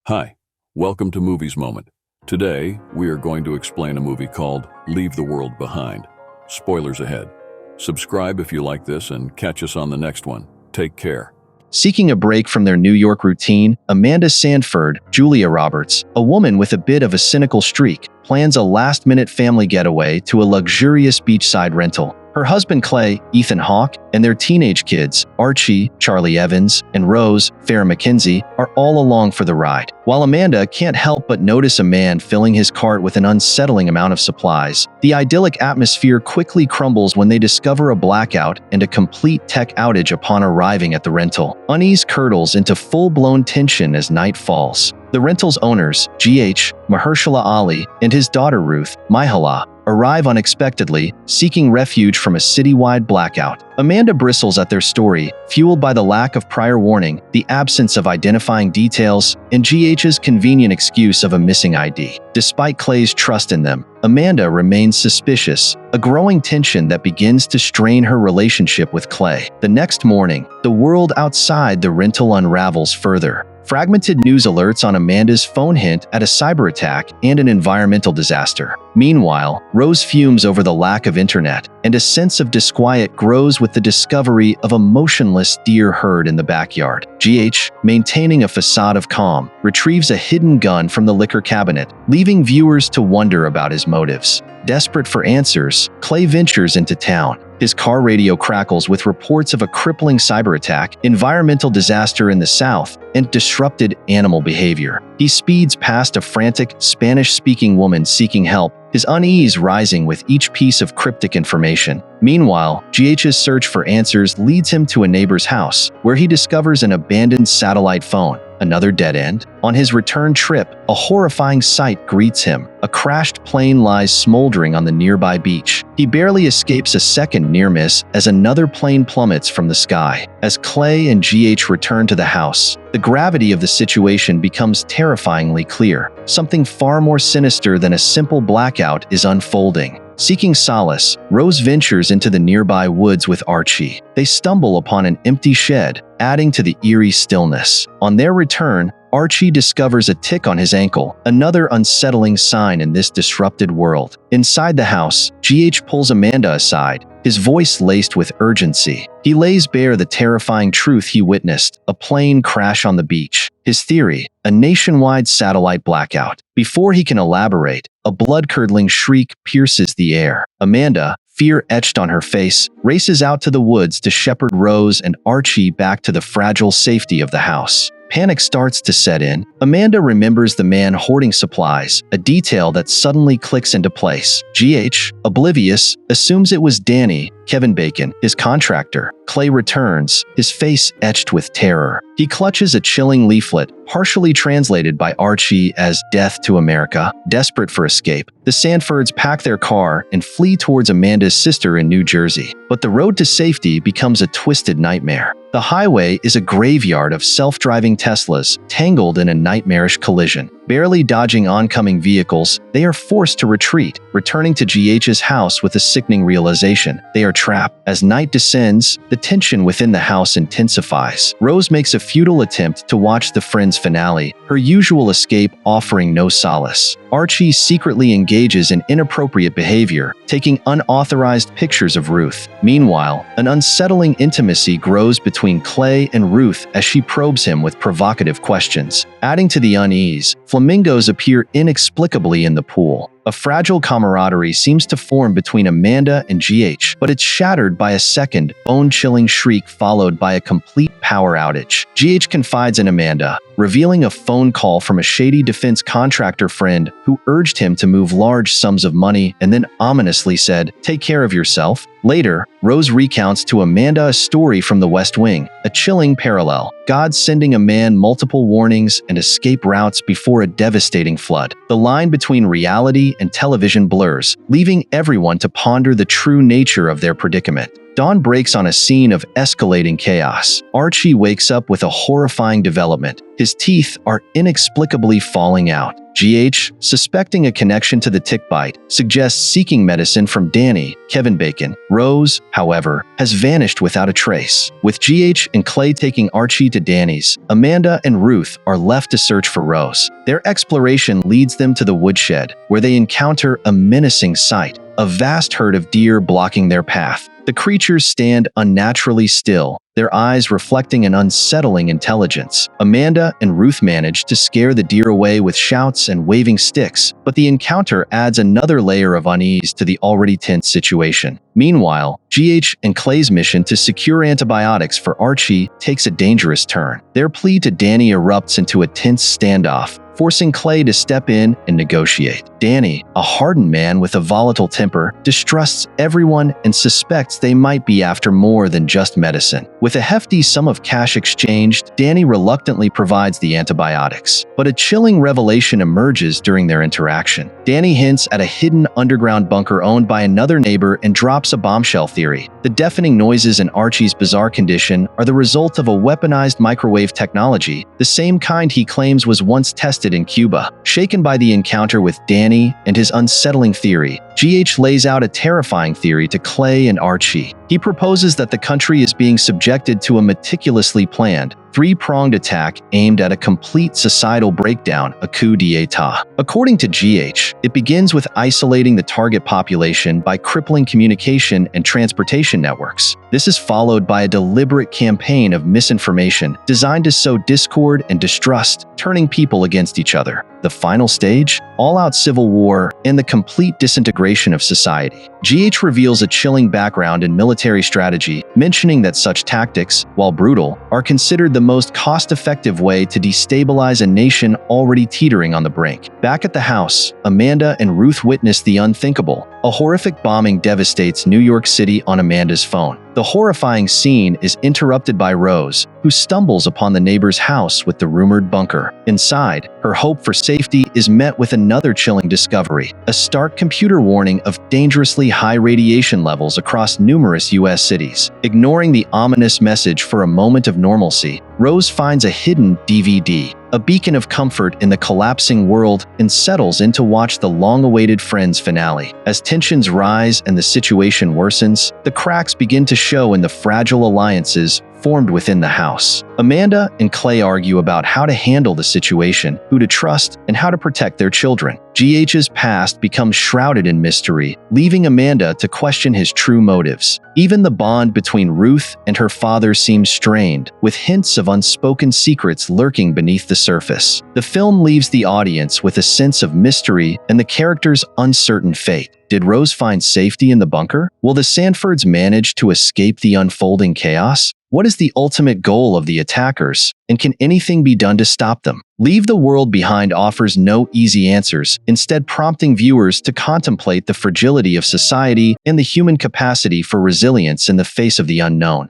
Hi, welcome to Movies Moment. Today, we are going to explain a movie called Leave the World Behind. Spoilers ahead. Subscribe if you like this and catch us on the next one. Take care. Seeking a break from their New York routine, Amanda Sandford, Julia Roberts, a woman with a bit of a cynical streak, plans a last-minute family getaway to a luxurious beachside rental. Her husband Clay, Ethan Hawke, and their teenage kids, Archie, Charlie Evans, and Rose, Farrah McKenzie, are all along for the ride. While Amanda can't help but notice a man filling his cart with an unsettling amount of supplies, the idyllic atmosphere quickly crumbles when they discover a blackout and a complete tech outage upon arriving at the rental. Unease curdles into full-blown tension as night falls. The rental's owners, G.H. Mahershala Ali, and his daughter Ruth, Myha'la, arrive unexpectedly, seeking refuge from a citywide blackout. Amanda bristles at their story, fueled by the lack of prior warning, the absence of identifying details, and G.H.'s convenient excuse of a missing ID. Despite Clay's trust in them, Amanda remains suspicious, a growing tension that begins to strain her relationship with Clay. The next morning, the world outside the rental unravels further. Fragmented news alerts on Amanda's phone hint at a cyber attack and an environmental disaster. Meanwhile, Rose fumes over the lack of internet, and a sense of disquiet grows with the discovery of a motionless deer herd in the backyard. G.H., maintaining a facade of calm, retrieves a hidden gun from the liquor cabinet, leaving viewers to wonder about his motives. Desperate for answers, Clay ventures into town. His car radio crackles with reports of a crippling cyber attack, environmental disaster in the south, and disrupted animal behavior. He speeds past a frantic, Spanish-speaking woman seeking help, his unease rising with each piece of cryptic information. Meanwhile, G.H.'s search for answers leads him to a neighbor's house, where he discovers an abandoned satellite phone. Another dead end? On his return trip, a horrifying sight greets him. A crashed plane lies smoldering on the nearby beach. He barely escapes a second near miss as another plane plummets from the sky. As Clay and G.H. return to the house, the gravity of the situation becomes terrifyingly clear. Something far more sinister than a simple blackout is unfolding. Seeking solace, Rose ventures into the nearby woods with Archie. They stumble upon an empty shed, adding to the eerie stillness. On their return, Archie discovers a tick on his ankle, another unsettling sign in this disrupted world. Inside the house, G.H. pulls Amanda aside, his voice laced with urgency. He lays bare the terrifying truth he witnessed, a plane crash on the beach. His theory, a nationwide satellite blackout. Before he can elaborate, a blood-curdling shriek pierces the air. Amanda, fear etched on her face, races out to the woods to shepherd Rose and Archie back to the fragile safety of the house. Panic starts to set in. Amanda remembers the man hoarding supplies, a detail that suddenly clicks into place. G.H., oblivious, assumes it was Danny, Kevin Bacon, his contractor. Clay returns, his face etched with terror. He clutches a chilling leaflet, partially translated by Archie as "Death to America." Desperate for escape, the Sandfords pack their car and flee towards Amanda's sister in New Jersey. But the road to safety becomes a twisted nightmare. The highway is a graveyard of self-driving Teslas, tangled in a nightmarish collision. Barely dodging oncoming vehicles, they are forced to retreat, returning to G.H.'s house with a sickening realization. They are trapped. As night descends, the tension within the house intensifies. Rose makes a futile attempt to watch the Friends finale, her usual escape offering no solace. Archie secretly engages in inappropriate behavior, taking unauthorized pictures of Ruth. Meanwhile, an unsettling intimacy grows between Clay and Ruth as she probes him with provocative questions. Adding to the unease, flamingos appear inexplicably in the pool. A fragile camaraderie seems to form between Amanda and G.H., but it's shattered by a second, bone-chilling shriek followed by a complete power outage. G.H. confides in Amanda, revealing a phone call from a shady defense contractor friend who urged him to move large sums of money and then ominously said, "Take care of yourself." Later, Rose recounts to Amanda a story from the West Wing, a chilling parallel. God sending a man multiple warnings and escape routes before a devastating flood. The line between reality and television blurs, leaving everyone to ponder the true nature of their predicament. Dawn breaks on a scene of escalating chaos. Archie wakes up with a horrifying development. His teeth are inexplicably falling out. GH, suspecting a connection to the tick bite, suggests seeking medicine from Danny, Kevin Bacon. Rose, however, has vanished without a trace. With GH and Clay taking Archie to Danny's, Amanda and Ruth are left to search for Rose. Their exploration leads them to the woodshed, where they encounter a menacing sight, a vast herd of deer blocking their path. The creatures stand unnaturally still, their eyes reflecting an unsettling intelligence. Amanda and Ruth manage to scare the deer away with shouts and waving sticks, but the encounter adds another layer of unease to the already tense situation. Meanwhile, GH and Clay's mission to secure antibiotics for Archie takes a dangerous turn. Their plea to Danny erupts into a tense standoff, forcing Clay to step in and negotiate. Danny, a hardened man with a volatile temper, distrusts everyone and suspects they might be after more than just medicine. With a hefty sum of cash exchanged, Danny reluctantly provides the antibiotics. But a chilling revelation emerges during their interaction. Danny hints at a hidden underground bunker owned by another neighbor and drops a bombshell theory. The deafening noises in Archie's bizarre condition are the result of a weaponized microwave technology, the same kind he claims was once tested in Cuba. Shaken by the encounter with Danny and his unsettling theory, GH lays out a terrifying theory to Clay and Archie. He proposes that the country is being subjected to a meticulously planned, three-pronged attack aimed at a complete societal breakdown, a coup d'etat. According to GH, it begins with isolating the target population by crippling communication and transportation networks. This is followed by a deliberate campaign of misinformation designed to sow discord and distrust, turning people against each other. The final stage? All-out civil war and the complete disintegration of society. GH reveals a chilling background in military strategy, mentioning that such tactics, while brutal, are considered the most cost-effective way to destabilize a nation already teetering on the brink. Back at the house, Amanda and Ruth witness the unthinkable. A horrific bombing devastates New York City on Amanda's phone. The horrifying scene is interrupted by Rose, who stumbles upon the neighbor's house with the rumored bunker. Inside, her hope for safety is met with another chilling discovery, a stark computer warning of dangerously high radiation levels across numerous U.S. cities. Ignoring the ominous message for a moment of normalcy, Rose finds a hidden DVD, a beacon of comfort in the collapsing world, and settles in to watch the long-awaited Friends finale. As tensions rise and the situation worsens, the cracks begin to show in the fragile alliances formed within the house. Amanda and Clay argue about how to handle the situation, who to trust, and how to protect their children. GH's past becomes shrouded in mystery, leaving Amanda to question his true motives. Even the bond between Ruth and her father seems strained, with hints of unspoken secrets lurking beneath the surface. The film leaves the audience with a sense of mystery and the characters' uncertain fate. Did Rose find safety in the bunker? Will the Sanfords manage to escape the unfolding chaos? What is the ultimate goal of the attackers, and can anything be done to stop them? Leave the World Behind offers no easy answers, instead prompting viewers to contemplate the fragility of society and the human capacity for resilience in the face of the unknown.